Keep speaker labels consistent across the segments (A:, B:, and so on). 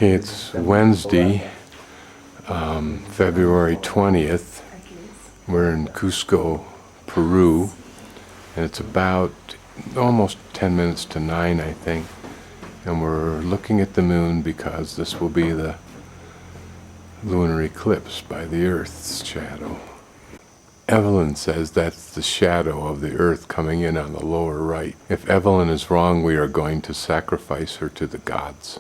A: Okay, it's Wednesday, February 20th. We're in Cusco, Peru, and it's about almost 10 minutes to 9, I think. And we're looking at the moon because this will be the lunar eclipse by the Earth's shadow. Evelyn says that's the shadow of the Earth coming in on the lower right. If Evelyn is wrong, we are going to sacrifice her to the gods.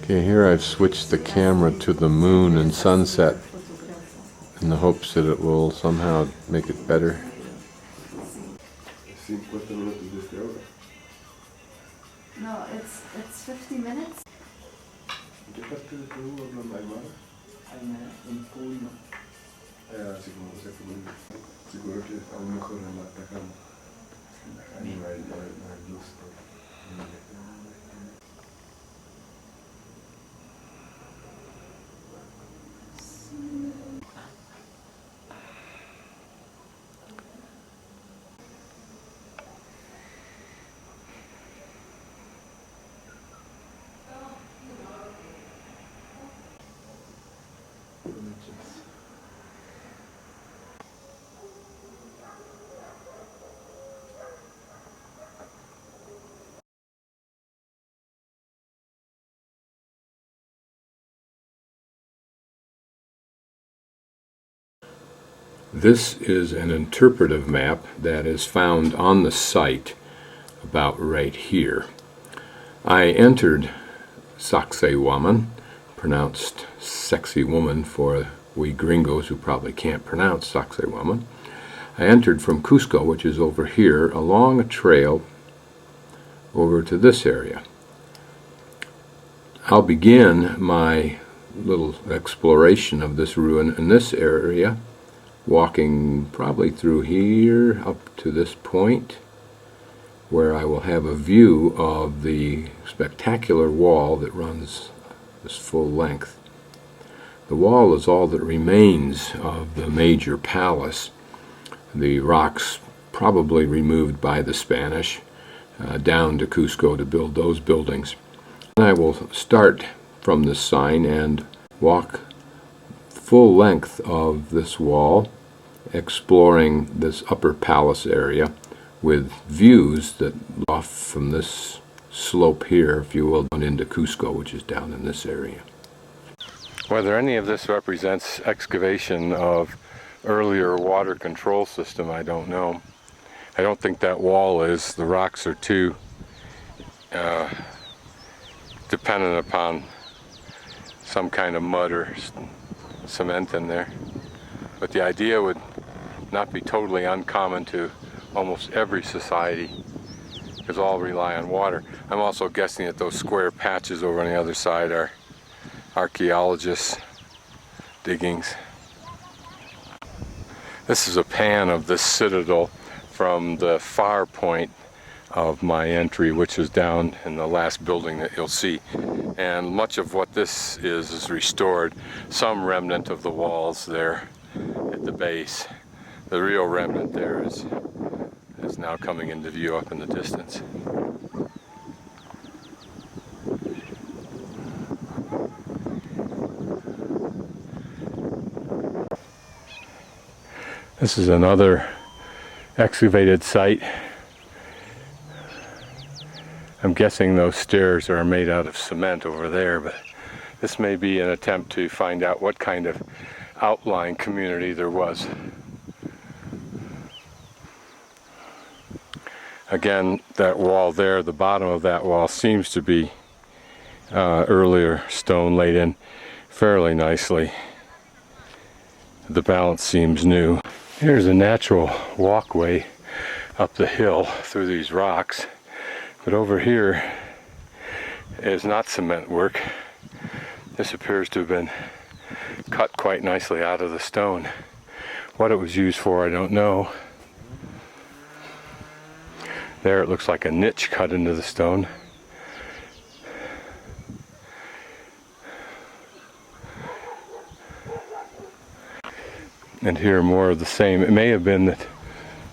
A: Okay, here I've switched the camera to the moon and sunset in the hopes that it will somehow make it better.
B: No, it's 50 minutes.
A: This is an interpretive map that is found on the site about right here. I entered Sacsayhuaman, pronounced Saqsaywaman for we gringos who probably can't pronounce Sacsayhuaman. I entered from Cusco, which is over here, along a trail over to this area. I'll begin my little exploration of this ruin in this area, walking probably through here up to this point, where I will have a view of the spectacular wall that runs this full length. The wall is all that remains of the major palace, the rocks probably removed by the Spanish down to Cusco to build those buildings. And I will start from this sign and walk full length of this wall, exploring this upper palace area with views that off from this slope here, if you will, down into Cusco, which is down in this area. Whether any of this represents excavation of earlier water control system, I don't know. I don't think that wall is. The rocks are too dependent upon some kind of mud or cement in there. But the idea would not be totally uncommon to almost every society, because all rely on water. I'm also guessing that those square patches over on the other side are archaeologists' diggings. This is a pan of this citadel from the far point of my entry, which is down in the last building that you'll see. And much of what this is restored. Some remnant of the walls there at the base. The real remnant there is now coming into view up in the distance. This is another excavated site. I'm guessing those stairs are made out of cement over there, but this may be an attempt to find out what kind of outlying community there was. Again, that wall there, the bottom of that wall seems to be earlier stone laid in fairly nicely. The balance seems new. Here's a natural walkway up the hill through these rocks, but over here is not cement work. This appears to have been cut quite nicely out of the stone. What it was used for, I don't know. There it looks like a niche cut into the stone. And here more of the same. It may have been that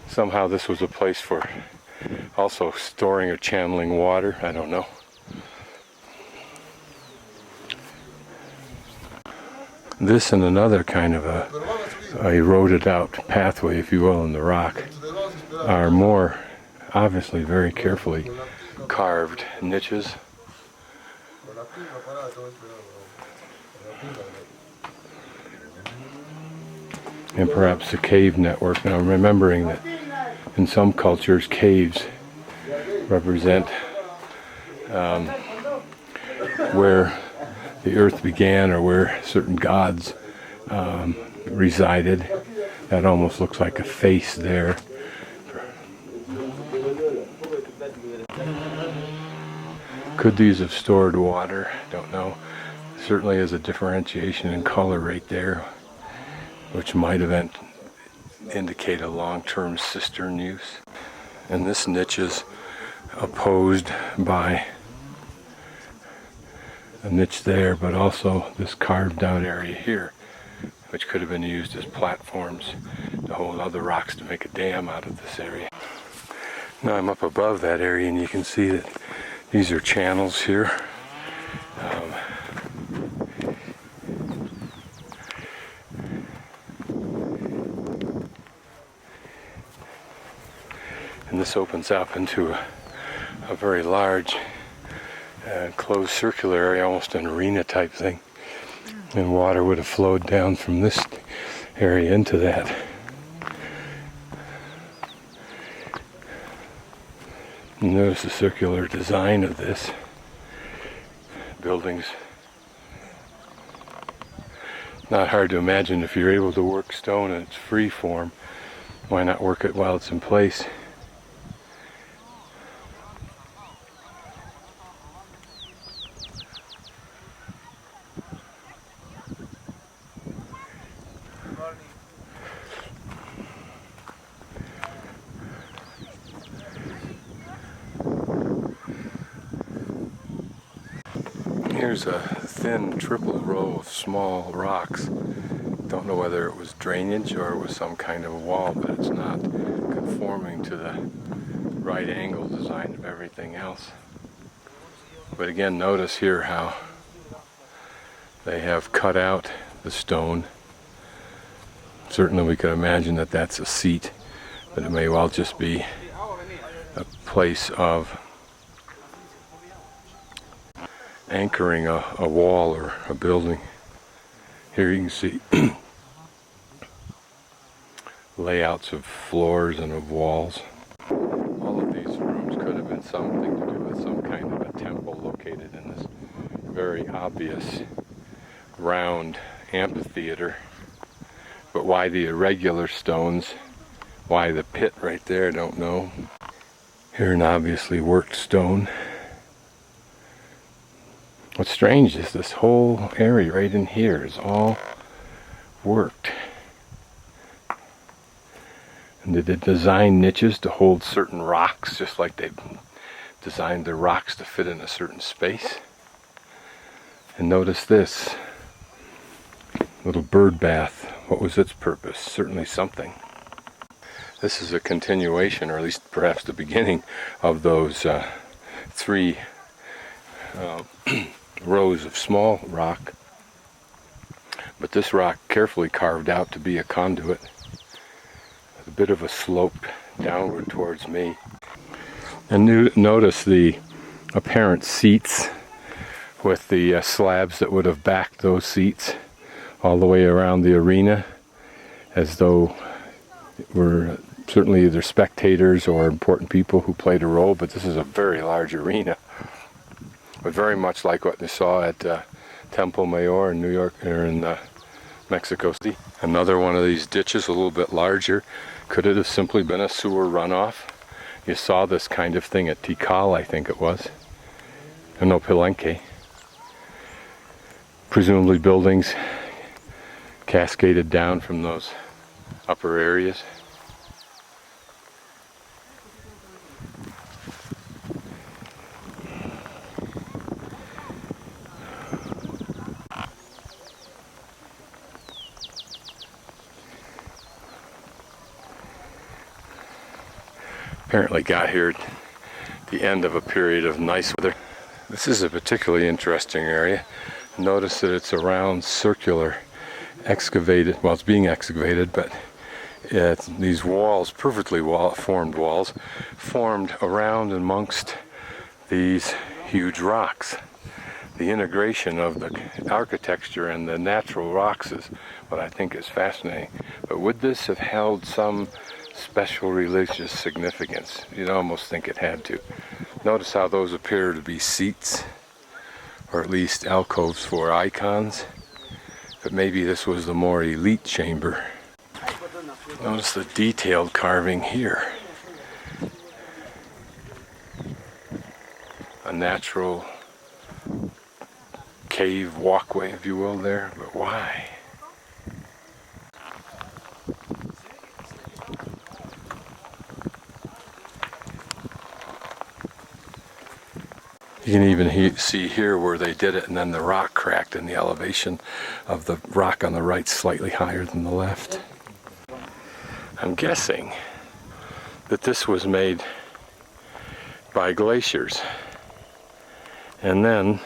A: somehow this was a place for also storing or channeling water. I don't know. This and another kind of a eroded out pathway, if you will, in the rock are more obviously very carefully carved niches. And perhaps a cave network. Now, remembering that in some cultures caves represent where the earth began or where certain gods resided. That almost looks like a face there. Could these have stored water? Don't know. Certainly is a differentiation in color right there, which might have indicate a long-term cistern use. And this niche is opposed by a niche there, but also this carved out area here, which could have been used as platforms to hold other rocks to make a dam out of this area. Now I'm up above that area and you can see that these are channels here. And this opens up into a very large closed circular area, almost an arena type thing. And water would have flowed down from this area into that. And notice the circular design of this. Buildings. Not hard to imagine if you're able to work stone in its free form, why not work it while it's in place? Here's a thin triple row of small rocks. Don't know whether it was drainage or it was some kind of a wall, but it's not conforming to the right angle design of everything else. But again, notice here how they have cut out the stone. Certainly we could imagine that that's a seat, but it may well just be a place of anchoring a wall or a building. Here you can see layouts of floors and of walls. All of these rooms could have been something to do with some kind of a temple located in this very obvious round amphitheater. But why the irregular stones? Why the pit right there? Don't know. Here an obviously worked stone. What's strange is this whole area right in here is all worked. And did they design niches to hold certain rocks, just like they designed the rocks to fit in a certain space? And notice this little bird bath. What was its purpose? Certainly something. This is a continuation, or at least perhaps the beginning, of those three rows of small rock, but this rock carefully carved out to be a conduit. A bit of a slope downward towards me. And notice the apparent seats with the slabs that would have backed those seats all the way around the arena, as though it were certainly either spectators or important people who played a role, but this is a very large arena. But very much like what they saw at Templo Mayor in New York, or in Mexico City. Another one of these ditches, a little bit larger. Could it have simply been a sewer runoff? You saw this kind of thing at Tikal, I think it was. No, Palenque. Presumably buildings cascaded down from those upper areas. Apparently got here at the end of a period of nice weather. This is a particularly interesting area. Notice that it's a round circular excavated, well, it's being excavated, but it's these walls, perfectly formed walls, formed around and amongst these huge rocks. The integration of the architecture and the natural rocks is what I think is fascinating. But would this have held some special religious significance? You'd almost think it had to. Notice how those appear to be seats, or at least alcoves for icons. But maybe this was the more elite chamber. Notice the detailed carving here. A natural cave walkway, if you will, there. But why? You can even see here where they did it, and then the rock cracked, and the elevation of the rock on the right slightly higher than the left. I'm guessing that this was made by glaciers, and then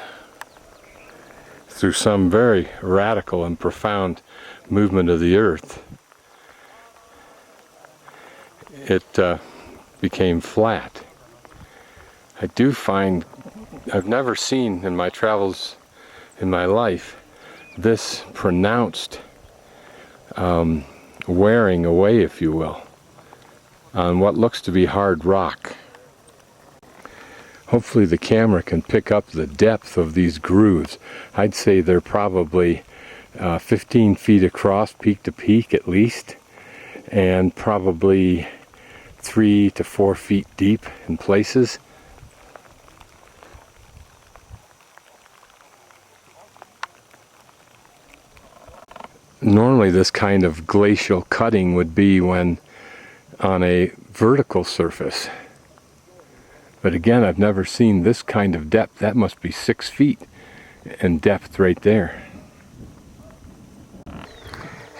A: through some very radical and profound movement of the earth, it became flat. I do find, I've never seen in my travels in my life this pronounced wearing away, if you will, on what looks to be hard rock. Hopefully the camera can pick up the depth of these grooves. I'd say they're probably 15 feet across, peak to peak at least, and probably 3 to 4 feet deep in places. Normally this kind of glacial cutting would be when on a vertical surface. But again, I've never seen this kind of depth. That must be 6 feet in depth right there.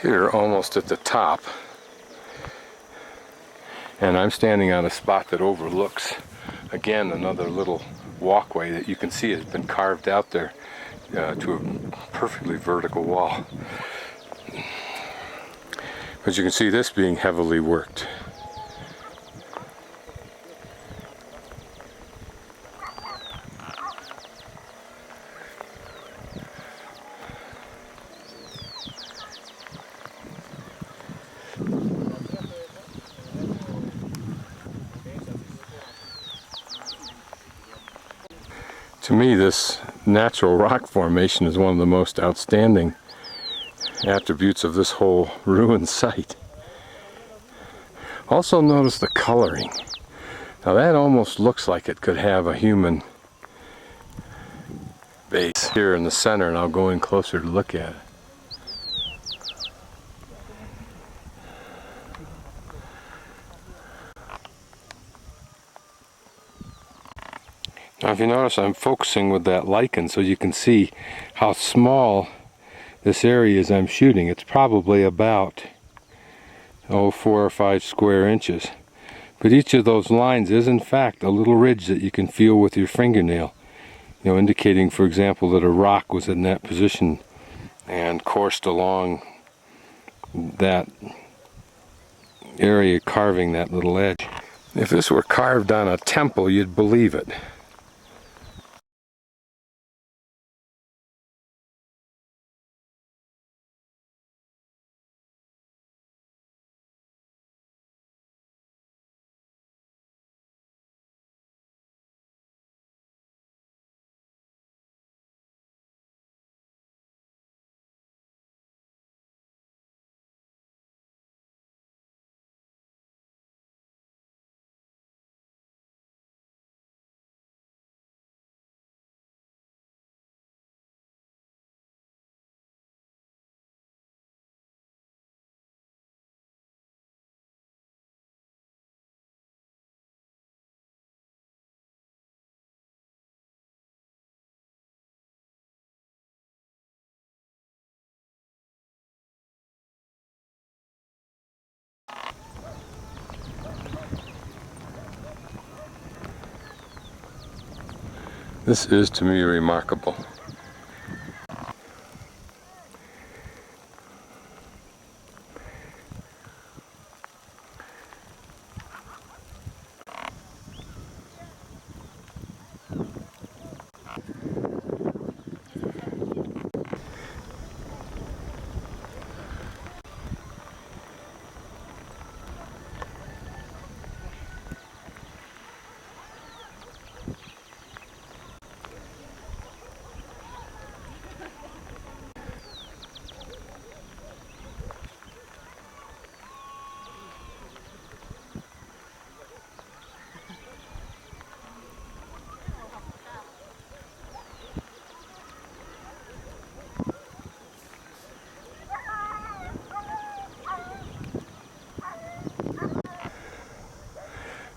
A: Here, almost at the top, and I'm standing on a spot that overlooks, again, another little walkway that you can see has been carved out there to a perfectly vertical wall. But you can see this being heavily worked. To me, this natural rock formation is one of the most outstanding attributes of this whole ruined site. Also notice the coloring. Now that almost looks like it could have a human base here in the center, and I'll go in closer to look at it. Now if you notice, I'm focusing with that lichen so you can see how small this area is I'm shooting. It's probably about 4 or 5 square inches. But each of those lines is in fact a little ridge that you can feel with your fingernail. You know, indicating, for example, that a rock was in that position and coursed along that area, carving that little edge. If this were carved on a temple, you'd believe it. This is to me remarkable.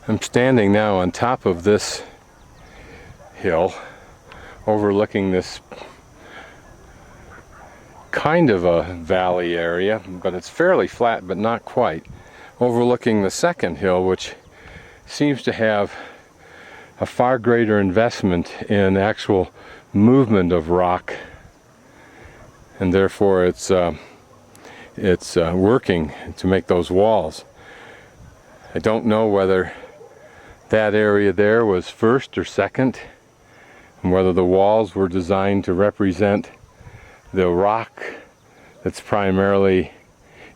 A: I'm standing now on top of this hill, overlooking this kind of a valley area, but it's fairly flat, but not quite. Overlooking the second hill, which seems to have a far greater investment in actual movement of rock, and therefore it's working to make those walls. I don't know whether that area there was first or second, and whether the walls were designed to represent the rock that's primarily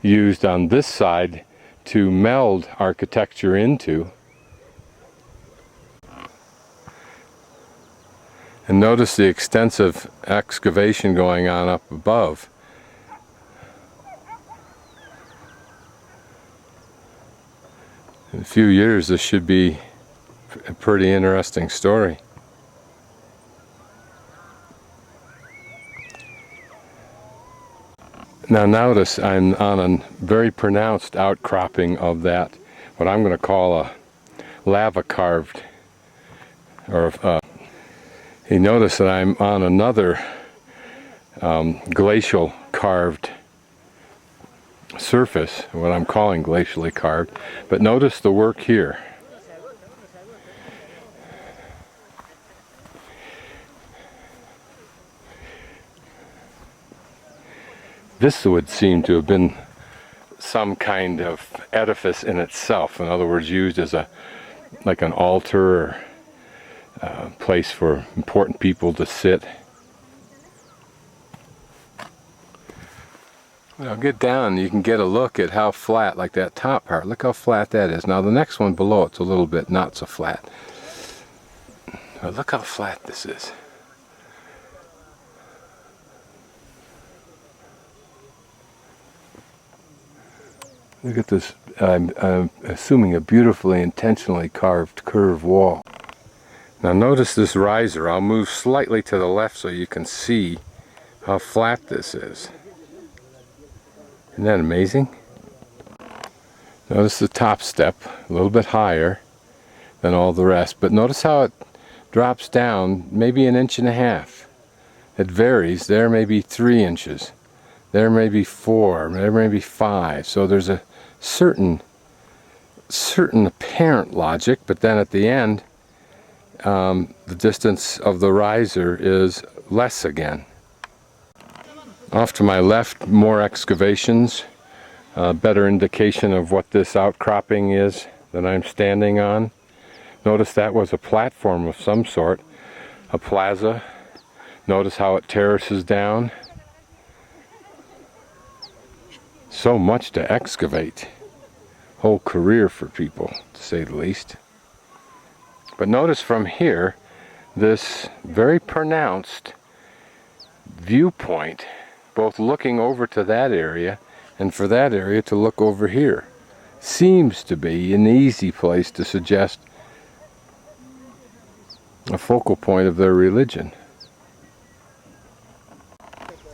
A: used on this side to meld architecture into. And notice the extensive excavation going on up above. In a few years this should be a pretty interesting story. Now notice I'm on a very pronounced outcropping of that, what I'm going to call a lava carved, or you notice that I'm on another glacial carved surface, what I'm calling glacially carved, but notice the work here. This would seem to have been some kind of edifice in itself. In other words, used as like an altar or a place for important people to sit. When I'll get down, you can get a look at how flat, like that top part. Look how flat that is. Now the next one below, it's a little bit not so flat. But look how flat this is. Look at this, I'm assuming a beautifully intentionally carved curved wall. Now notice this riser. I'll move slightly to the left so you can see how flat this is. Isn't that amazing? Notice the top step, a little bit higher than all the rest, but notice how it drops down maybe 1.5 inches. It varies. There may be 3 inches. There may be 4, there may be 5. So there's a certain apparent logic, but then at the end the distance of the riser is less again. Off to my left, more excavations, better indication of what this outcropping is that I'm standing on. Notice that was a platform of some sort, a plaza. Notice how it terraces down. So much to excavate. Whole career for people, to say the least. But notice from here, this very pronounced viewpoint, both looking over to that area and for that area to look over here, seems to be an easy place to suggest a focal point of their religion.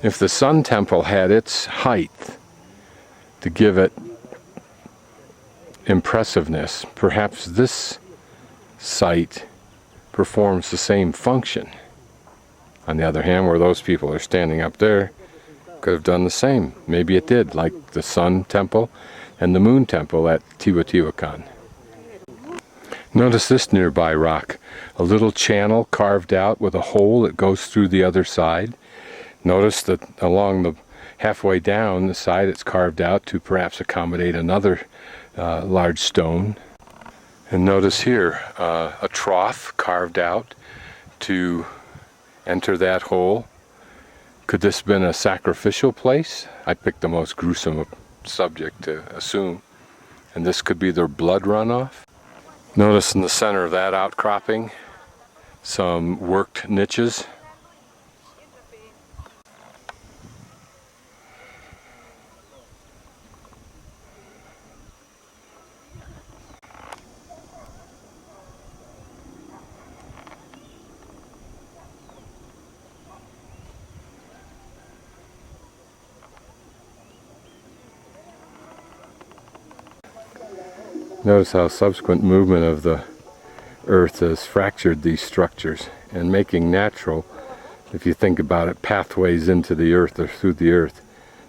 A: If the Sun Temple had its height to give it impressiveness, perhaps this site performs the same function. On the other hand, where those people are standing up there could have done the same. Maybe it did, like the Sun Temple and the Moon Temple at Teotihuacan. Notice this nearby rock, a little channel carved out with a hole that goes through the other side. Notice that along the halfway down the side it's carved out to perhaps accommodate another large stone. And notice here a trough carved out to enter that hole. Could this have been a sacrificial place? I picked the most gruesome subject to assume. And this could be their blood runoff. Notice in the center of that outcropping some worked niches. Notice how subsequent movement of the earth has fractured these structures and making natural, if you think about it, pathways into the earth or through the earth.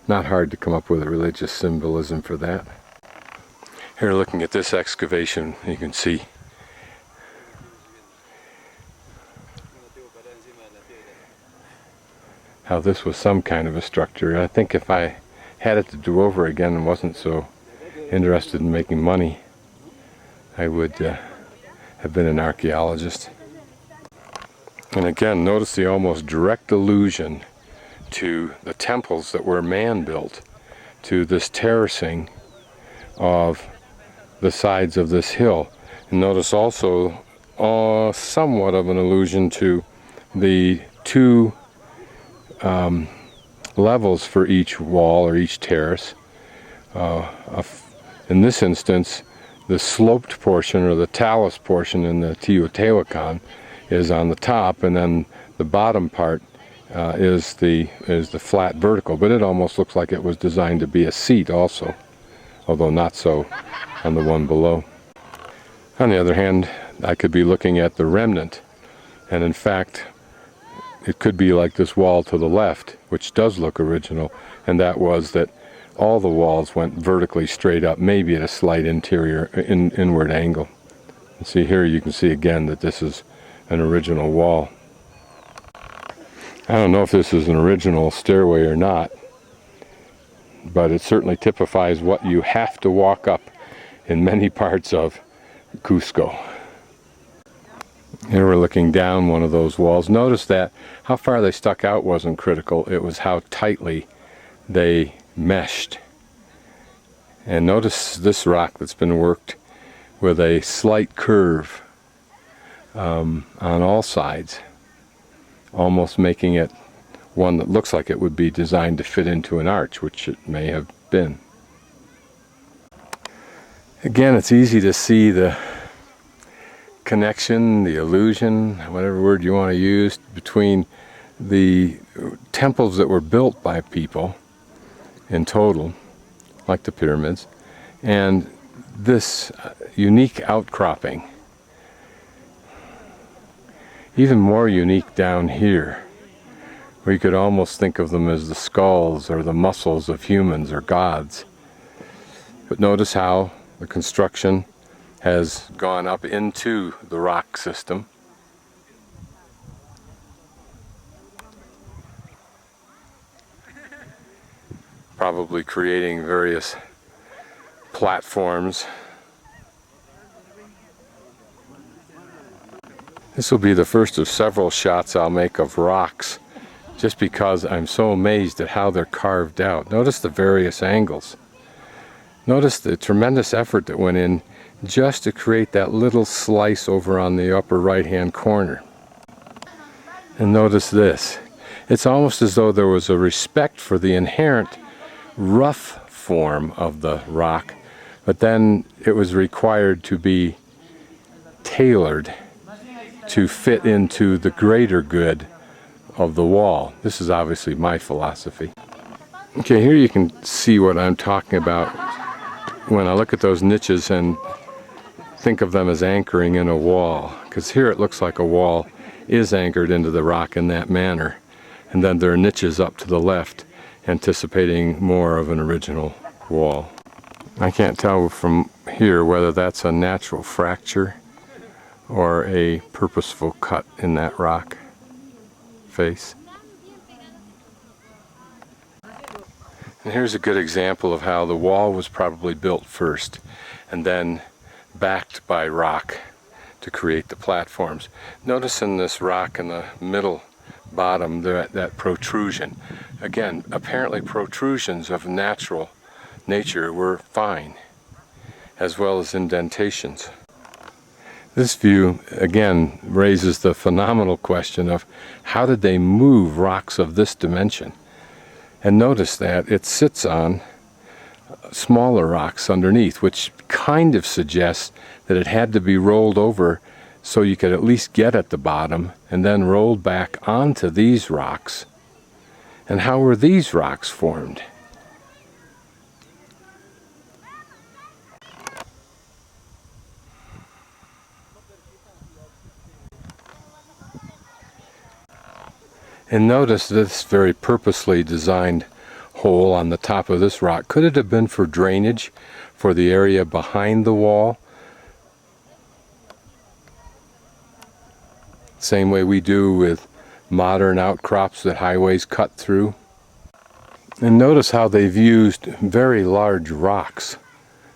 A: Not hard to come up with a religious symbolism for that. Here, looking at this excavation, you can see how this was some kind of a structure. I think if I had it to do over again and wasn't so interested in making money, I would have been an archaeologist. And again, notice the almost direct allusion to the temples that were man-built, to this terracing of the sides of this hill. And notice also somewhat of an allusion to the two levels for each wall or each terrace. In this instance, the sloped portion or the talus portion in the Teotihuacan is on the top, and then the bottom part is the flat vertical. But it almost looks like it was designed to be a seat also, although not so on the one below. On the other hand, I could be looking at the remnant, and in fact, it could be like this wall to the left, which does look original, and that was that all the walls went vertically straight up, maybe at a slight inward angle. And see here, you can see again that this is an original wall. I don't know if this is an original stairway or not, but it certainly typifies what you have to walk up in many parts of Cusco. Here we're looking down one of those walls. Notice that how far they stuck out wasn't critical, it was how tightly they meshed. And notice this rock that's been worked with a slight curve on all sides, almost making it one that looks like it would be designed to fit into an arch, which it may have been. Again, it's easy to see the connection, the illusion, whatever word you want to use, between the temples that were built by people in total, like the pyramids, and this unique outcropping. Even more unique down here, where you could almost think of them as the skulls or the muscles of humans or gods. But notice how the construction has gone up into the rock system. Probably creating various platforms. This will be the first of several shots I'll make of rocks, just because I'm so amazed at how they're carved out. Notice the various angles. Notice the tremendous effort that went in just to create that little slice over on the upper right hand corner. And notice this. It's almost as though there was a respect for the inherent rough form of the rock, but then it was required to be tailored to fit into the greater good of the wall. This is obviously my philosophy. Okay, here you can see what I'm talking about when I look at those niches and think of them as anchoring in a wall, because here it looks like a wall is anchored into the rock in that manner, and then there are niches up to the left anticipating more of an original wall. I can't tell from here whether that's a natural fracture or a purposeful cut in that rock face. And here's a good example of how the wall was probably built first and then backed by rock to create the platforms. Notice in this rock in the middle bottom that protrusion. Again, apparently protrusions of natural nature were fine, as well as indentations. This view again raises the phenomenal question of how did they move rocks of this dimension? And notice that it sits on smaller rocks underneath, which kind of suggests that it had to be rolled over so you could at least get at the bottom, and then rolled back onto these rocks. And how were these rocks formed? And notice this very purposely designed hole on the top of this rock. Could it have been for drainage for the area behind the wall? Same way we do with modern outcrops that highways cut through. And notice how they've used very large rocks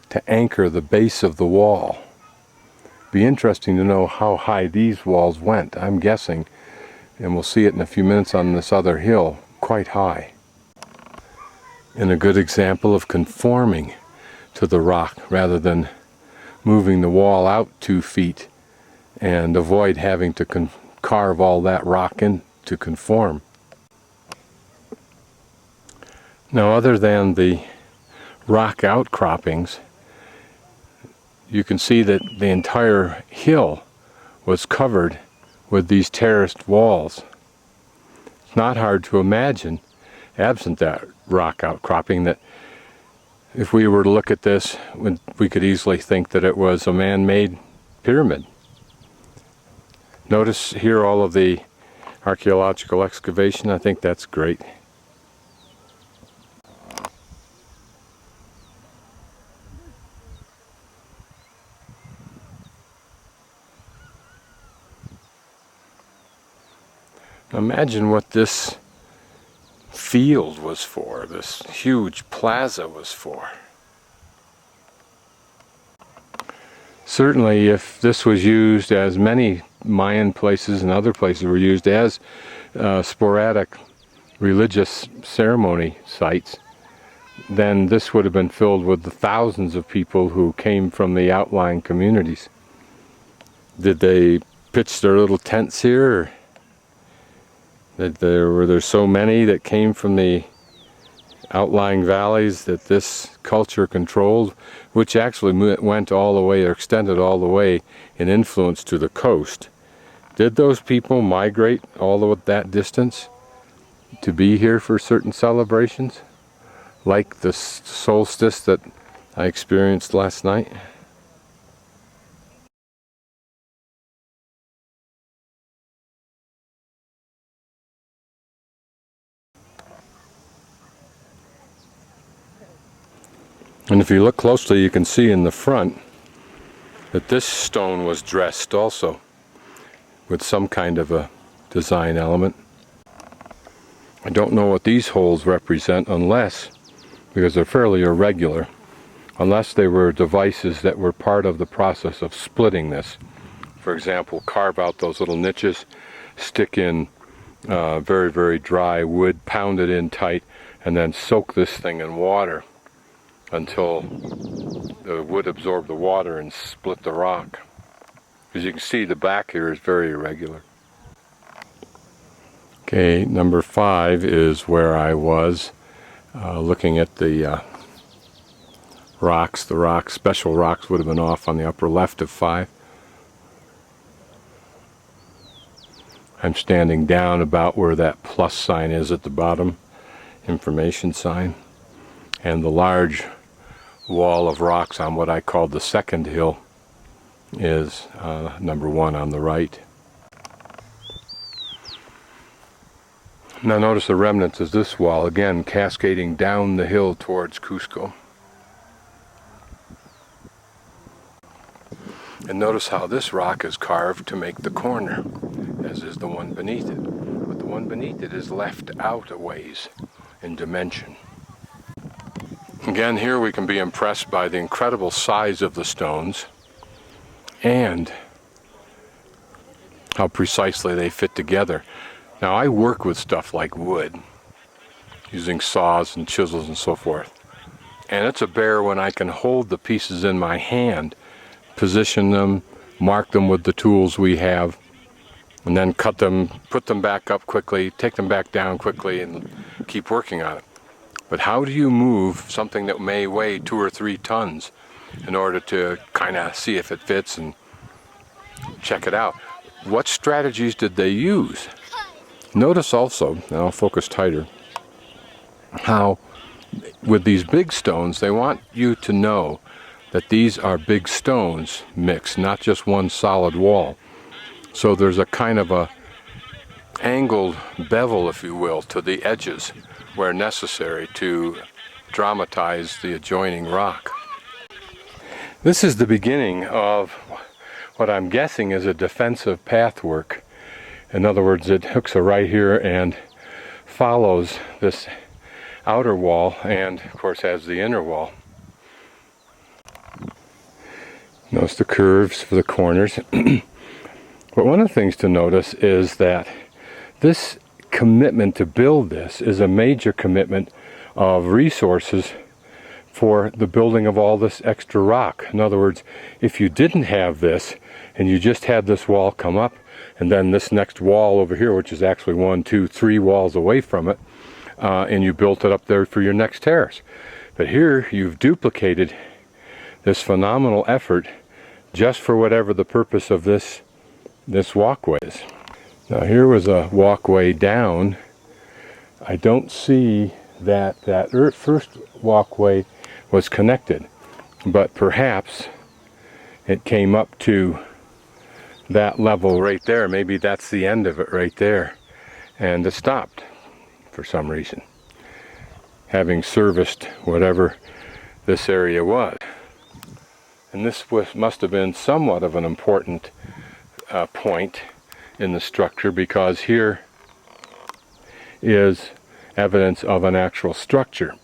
A: to anchor the base of the wall. Be interesting to know how high these walls went. I'm guessing, and we'll see it in a few minutes on this other hill, quite high. And a good example of conforming to the rock rather than moving the wall out 2 feet and avoid having to carve all that rock in to conform. Now, other than the rock outcroppings, you can see that the entire hill was covered with these terraced walls. It's not hard to imagine, absent that rock outcropping, that if we were to look at this, we could easily think that it was a man-made pyramid. Notice here all of the archaeological excavation. I think that's great. Imagine what this field was for, this huge plaza was for. Certainly, if this was used, as many Mayan places and other places were used as sporadic religious ceremony sites, then this would have been filled with the thousands of people who came from the outlying communities. Did they pitch their little tents here? Or were there so many that came from the outlying valleys that this culture controlled, which actually went all the way, or extended all the way in influence to the coast? Did those people migrate all of that distance to be here for certain celebrations, like the solstice that I experienced last night? And if you look closely, you can see in the front that this stone was dressed also with some kind of a design element. I don't know what these holes represent, unless, because they're fairly irregular, unless they were devices that were part of the process of splitting this. For example, carve out those little niches, stick in very, very dry wood, pound it in tight, and then soak this thing in water until the wood absorbed the water and split the rock. As you can see, the back here is very irregular. Okay, number 5 is where I was looking at the rocks. The rocks, special rocks, would have been off on the upper left of 5. I'm standing down about where that plus sign is at the bottom, information sign, and the large wall of rocks on what I call the second hill is number 1 on the right. Now notice the remnants of this wall, again cascading down the hill towards Cusco. And notice how this rock is carved to make the corner, as is the one beneath it. But the one beneath it is left out a ways in dimension. Again, here we can be impressed by the incredible size of the stones and how precisely they fit together. Now, I work with stuff like wood, using saws and chisels and so forth. And it's a bear when I can hold the pieces in my hand, position them, mark them with the tools we have, and then cut them, put them back up quickly, take them back down quickly, and keep working on it. But how do you move something that may weigh 2 or 3 tons in order to kind of see if it fits and check it out? What strategies did they use? Notice also, and I'll focus tighter, how with these big stones, they want you to know that these are big stones mixed, not just one solid wall. So there's a kind of a angled bevel, if you will, to the edges where necessary to dramatize the adjoining rock. This is the beginning of what I'm guessing is a defensive pathwork. In other words, it hooks right here and follows this outer wall and, of course, has the inner wall. Notice the curves for the corners. But one of the things to notice is that this commitment to build this is a major commitment of resources for the building of all this extra rock. In other words, if you didn't have this and you just had this wall come up and then this next wall over here, which is actually 1, 2, 3 walls away from it, and you built it up there for your next terrace. But here you've duplicated this phenomenal effort just for whatever the purpose of this walkway is. Now here was a walkway down. I don't see that first walkway was connected, but perhaps it came up to that level right there. Maybe that's the end of it right there, and it stopped for some reason, having serviced whatever this area was. And this must have been somewhat of an important point in the structure, because here is evidence of an actual structure.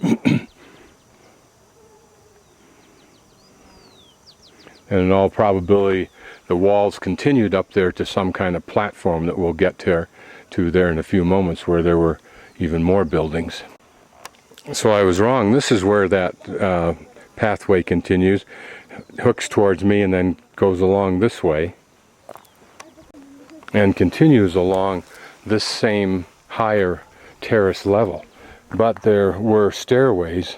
A: And in all probability, the walls continued up there to some kind of platform that we'll get to there in a few moments, where there were even more buildings. So I was wrong. This is where that pathway continues, hooks towards me, and then goes along this way and continues along this same higher terrace level. But there were stairways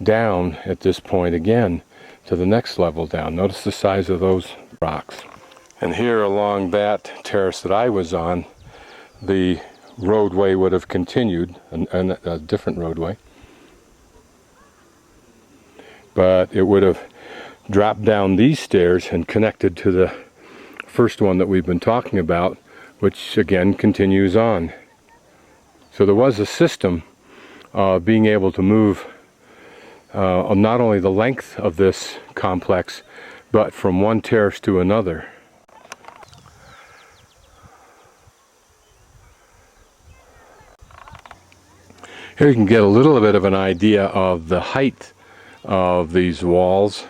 A: down at this point again to the next level down. Notice the size of those rocks. And here along that terrace that I was on, the roadway would have continued, a different roadway, but it would have dropped down these stairs and connected to the first one that we've been talking about, which again continues on. So there was a system of being able to move not only the length of this complex, but from one terrace to another. Here you can get a little bit of an idea of the height of these walls.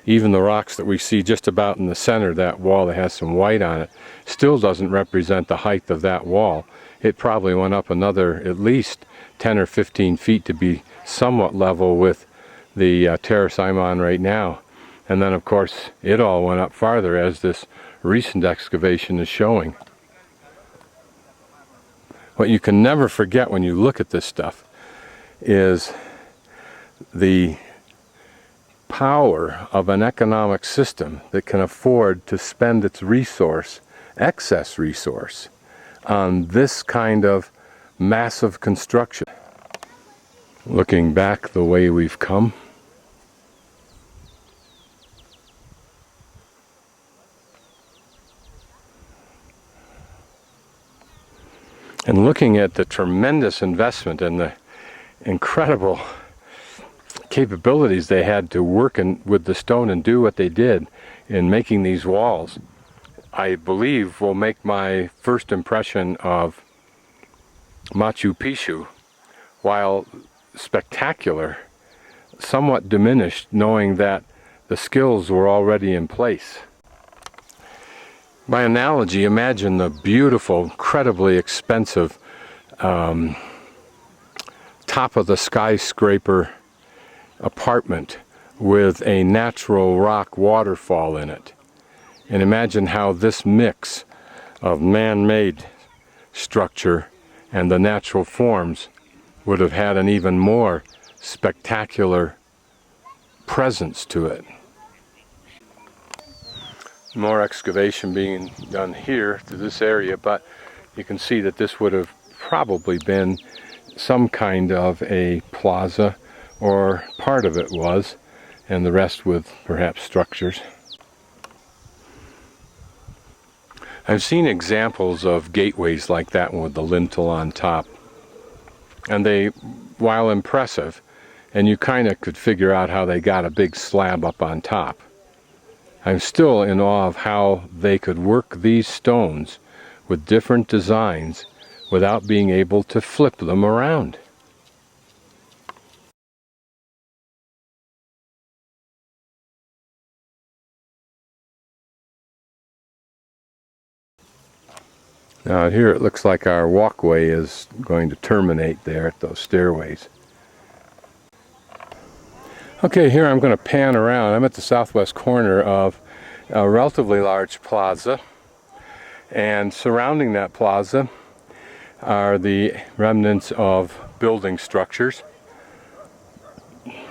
A: Even the rocks that we see just about in the center, that wall that has some white on it, still doesn't represent the height of that wall. It probably went up another at least 10 or 15 feet to be somewhat level with the terrace I'm on right now. And then of course it all went up farther, as this recent excavation is showing. What you can never forget when you look at this stuff is the power of an economic system that can afford to spend its resource, excess resource, on this kind of massive construction. Looking back the way we've come, and looking at the tremendous investment and the incredible capabilities they had to work with the stone and do what they did in making these walls, I believe will make my first impression of Machu Picchu, while spectacular, somewhat diminished, knowing that the skills were already in place. By analogy, imagine the beautiful, incredibly expensive top of the skyscraper apartment with a natural rock waterfall in it. And imagine how this mix of man-made structure and the natural forms would have had an even more spectacular presence to it. More excavation being done here to this area, but you can see that this would have probably been some kind of a plaza, or part of it was, and the rest with perhaps structures. I've seen examples of gateways like that one with the lintel on top, and they, while impressive, and you kind of could figure out how they got a big slab up on top, I'm still in awe of how they could work these stones with different designs without being able to flip them around. Now here it looks like our walkway is going to terminate there at those stairways. Okay, here I'm going to pan around. I'm at the southwest corner of a relatively large plaza, and surrounding that plaza are the remnants of building structures,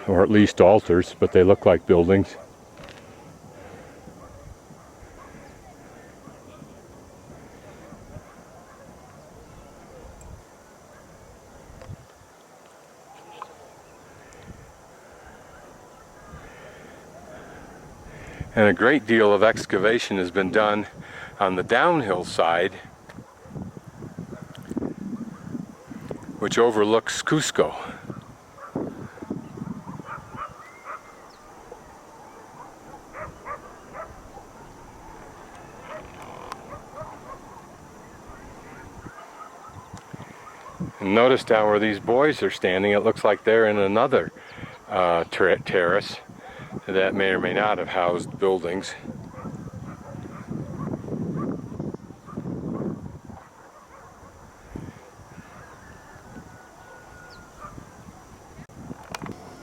A: or at least altars, but they look like buildings. And a great deal of excavation has been done on the downhill side, which overlooks Cusco. And notice down where these boys are standing, it looks like they're in another terrace that may or may not have housed buildings.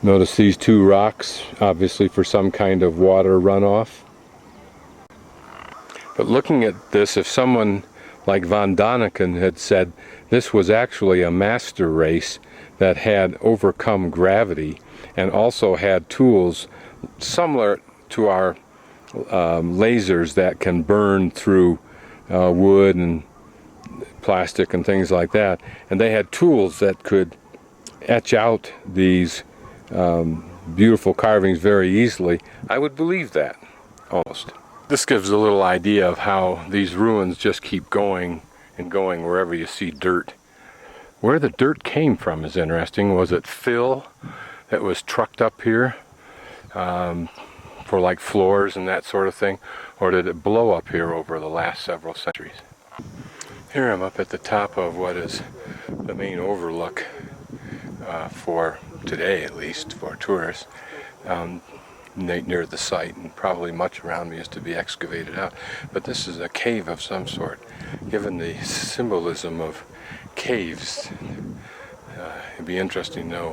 A: Notice these two rocks, obviously for some kind of water runoff. But looking at this, if someone like Von Daniken had said this was actually a master race that had overcome gravity and also had tools similar to our lasers that can burn through wood and plastic and things like that, and they had tools that could etch out these beautiful carvings very easily, I would believe that, almost. This gives a little idea of how these ruins just keep going and going wherever you see dirt. Where the dirt came from is interesting. Was it fill that was trucked up here for like floors and that sort of thing, or did it blow up here over the last several centuries? Here I'm up at the top of what is the main overlook for today, at least for tourists, near the site, and probably much around me is to be excavated out. But this is a cave of some sort. Given the symbolism of caves, it'd be interesting to know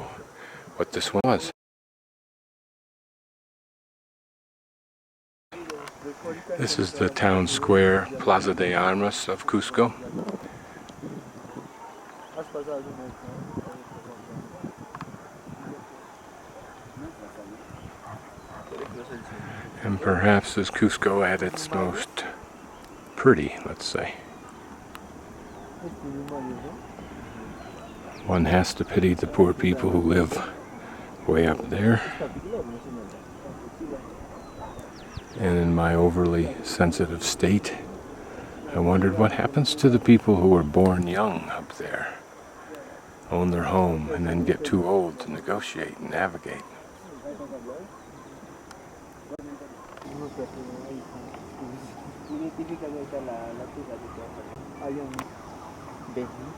A: what this one was. This is the town square, Plaza de Armas of Cusco. And perhaps is Cusco at its most pretty, let's say. One has to pity the poor people who live way up there. And in my overly sensitive state, I wondered what happens to the people who were born young up there, own their home, and then get too old to negotiate and navigate.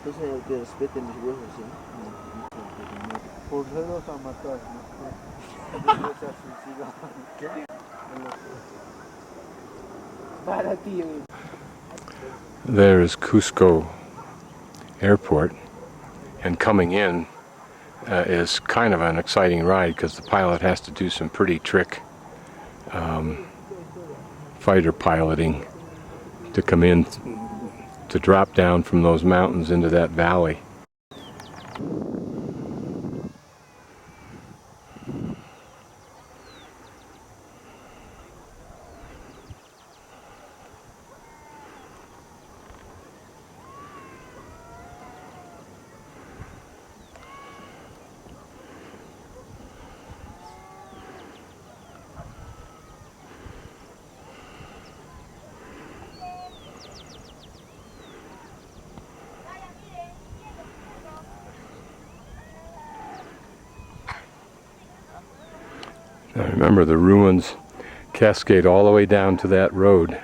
C: Entonces que respeten mis huesos, ¿sí? Por celos a matar, ¿no? ¿Qué? Para ti.
A: There is Cusco Airport, and coming in is kind of an exciting ride because the pilot has to do some pretty trick fighter piloting to come in to drop down from those mountains into that valley. Now remember, the ruins cascade all the way down to that road.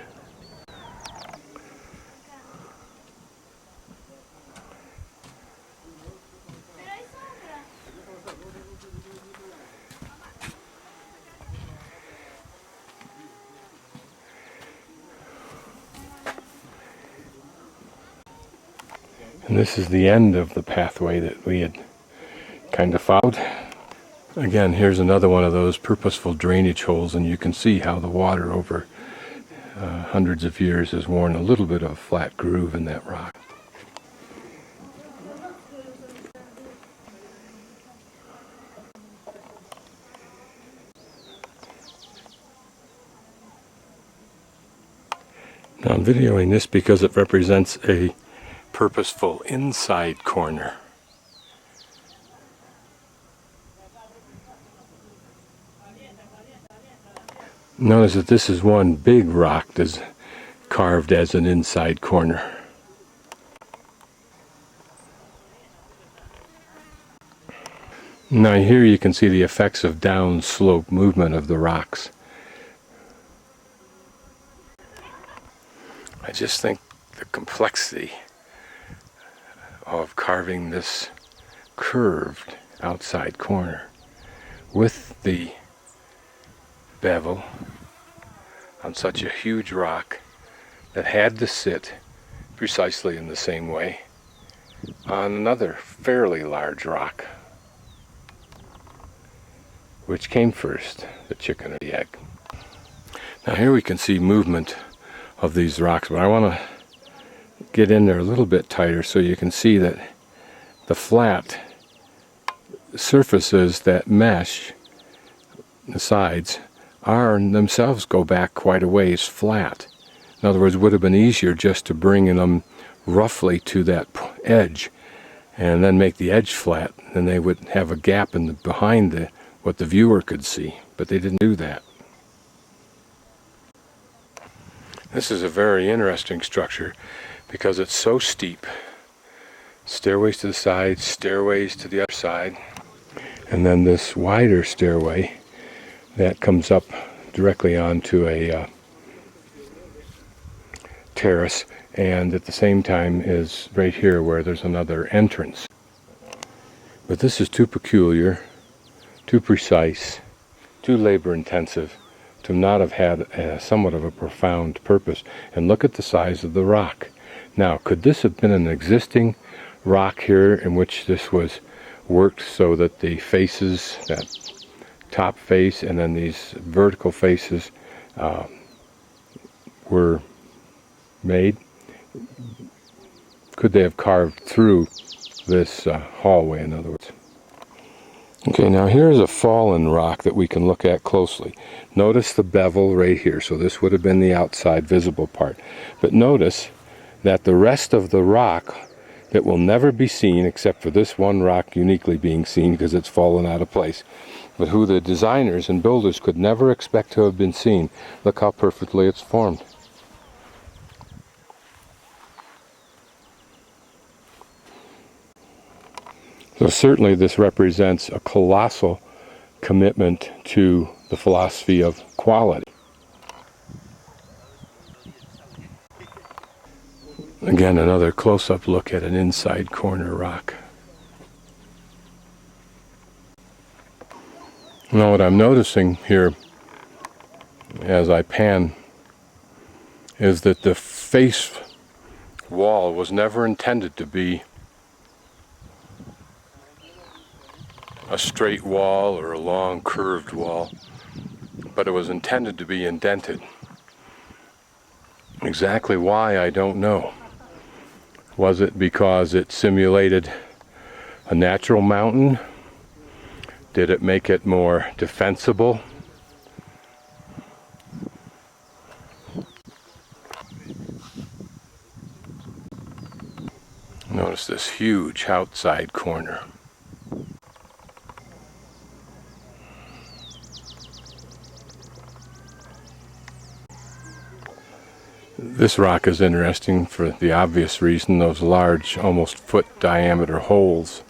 A: And this is the end of the pathway that we had kind of followed. Again, here's another one of those purposeful drainage holes, and you can see how the water over hundreds of years has worn a little bit of a flat groove in that rock. Now I'm videoing this because it represents a purposeful inside corner. Notice that this is one big rock that's carved as an inside corner. Now here you can see the effects of downslope movement of the rocks. I just think the complexity of carving this curved outside corner with the bevel on such a huge rock that had to sit precisely in the same way on another fairly large rock. Which came first, the chicken or the egg? Now here we can see movement of these rocks, but I want to get in there a little bit tighter so you can see that the flat surfaces that mesh the sides are themselves go back quite a ways flat. In other words, it would have been easier just to bring them roughly to that edge and then make the edge flat, and they would have a gap in the, behind what the viewer could see, but they didn't do that. This is a very interesting structure because it's so steep. Stairways to the side, stairways to the other side, and then this wider stairway that comes up directly onto a terrace, and at the same time is right here where there's another entrance. But this is too peculiar, too precise, too labor intensive to not have had somewhat of a profound purpose. And look at the size of the rock. Now, could this have been an existing rock here in which this was worked so that the faces, that top face and then these vertical faces were made? Could they have carved through this hallway, in other words? Okay, now here's a fallen rock that we can look at closely. Notice the bevel right here, so this would have been the outside visible part. But notice that the rest of the rock that will never be seen, except for this one rock uniquely being seen because it's fallen out of place, but who the designers and builders could never expect to have been seen. Look how perfectly it's formed. So certainly this represents a colossal commitment to the philosophy of quality. Again, another close-up look at an inside corner rock. Now what I'm noticing here as I pan is that the face wall was never intended to be a straight wall or a long curved wall, but it was intended to be indented. Exactly why, I don't know. Was it because it simulated a natural mountain? Did it make it more defensible? Notice this huge outside corner. This rock is interesting for the obvious reason, those large, almost foot diameter holes.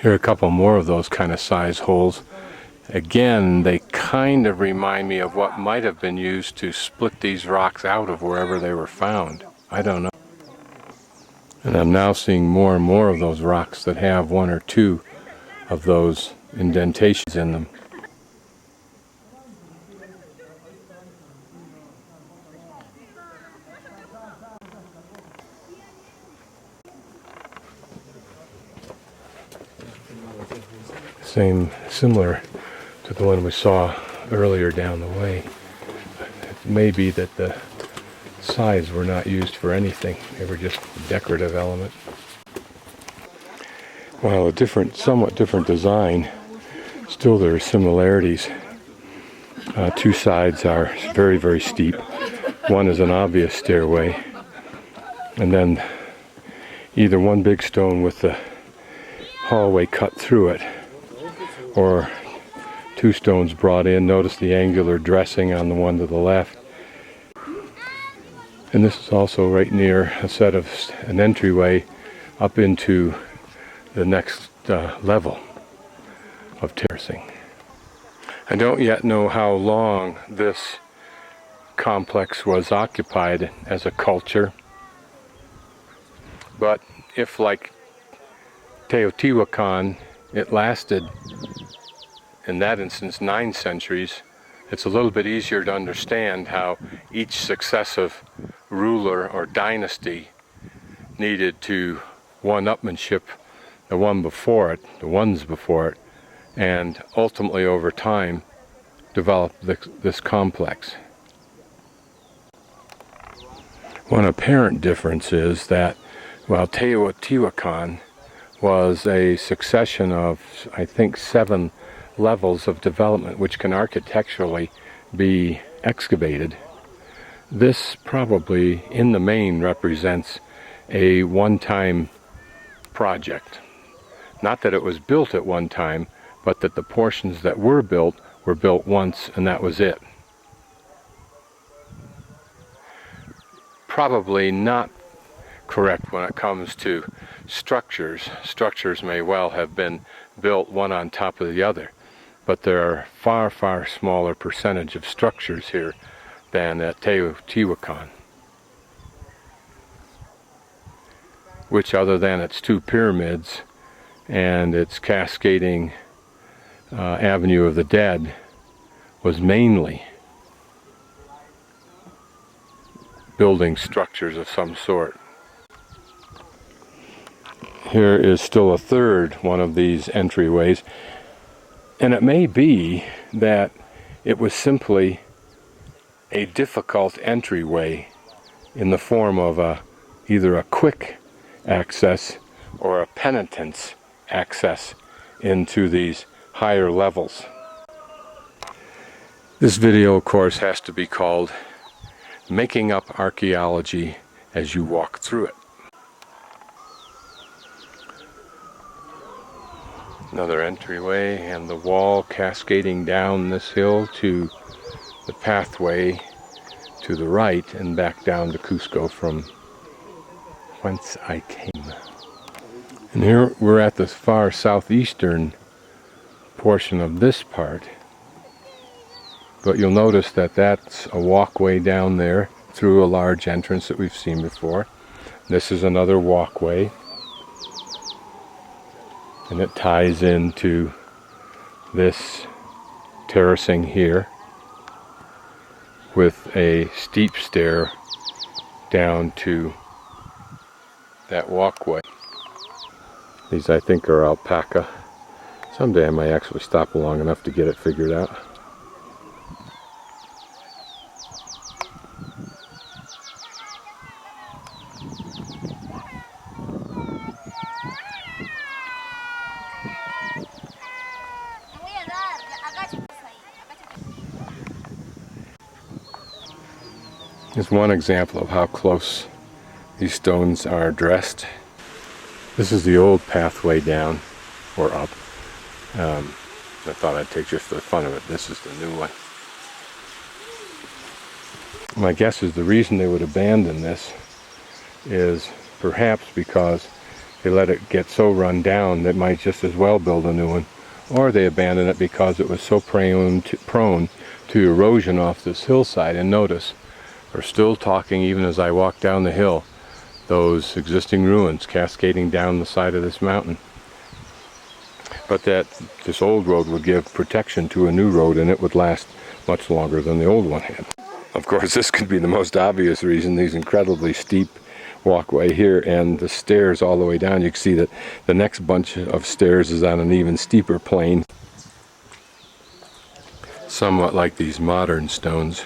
A: Here are a couple more of those kind of size holes. Again, they kind of remind me of what might have been used to split these rocks out of wherever they were found. I don't know. And I'm now seeing more and more of those rocks that have one or two of those indentations in them. Similar to the one we saw earlier down the way. It may be that the sides were not used for anything. They were just a decorative element. While a somewhat different design, still there are similarities. Two sides are very, very steep. One is an obvious stairway, and then either one big stone with the hallway cut through it, or two stones brought in. Notice the angular dressing on the one to the left. And this is also right near a set of an entryway up into the next level of terracing. I don't yet know how long this complex was occupied as a culture, but if, like Teotihuacan, it lasted, in that instance, 9 centuries, it's a little bit easier to understand how each successive ruler or dynasty needed to one-upmanship the ones before it, and ultimately over time develop this complex. One apparent difference is that while Teotihuacan was a succession of, I think, 7 levels of development which can architecturally be excavated, this probably in the main represents a one-time project. Not that it was built at one time, but that the portions that were built once and that was it. Probably not correct when it comes to structures. Structures may well have been built one on top of the other, but there are far, far smaller percentage of structures here than at Teotihuacan, which, other than its 2 pyramids and its cascading Avenue of the Dead, was mainly building structures of some sort. Here is still a third one of these entryways, and it may be that it was simply a difficult entryway in the form of either a quick access or a penitence access into these higher levels. This video, of course, has to be called Making Up Archaeology as You Walk Through It. Another entryway and the wall cascading down this hill to the pathway to the right and back down to Cusco from whence I came. And here we're at the far southeastern portion of this part, but you'll notice that that's a walkway down there through a large entrance that we've seen before. This is another walkway, and it ties into this terracing here with a steep stair down to that walkway. These I think are alpaca. Someday I might actually stop long enough to get it figured out. Here's one example of how close these stones are dressed. This is the old pathway down, or up. I thought I'd take just for the fun of it. This is the new one. My guess is the reason they would abandon this is perhaps because they let it get so run down that might just as well build a new one. Or they abandoned it because it was so prone to erosion off this hillside. And notice, we're still talking even as I walk down the hill, those existing ruins cascading down the side of this mountain. But that this old road would give protection to a new road, and it would last much longer than the old one had. Of course, this could be the most obvious reason, these incredibly steep walkway here and the stairs all the way down. You can see that the next bunch of stairs is on an even steeper plane. Somewhat like these modern stones.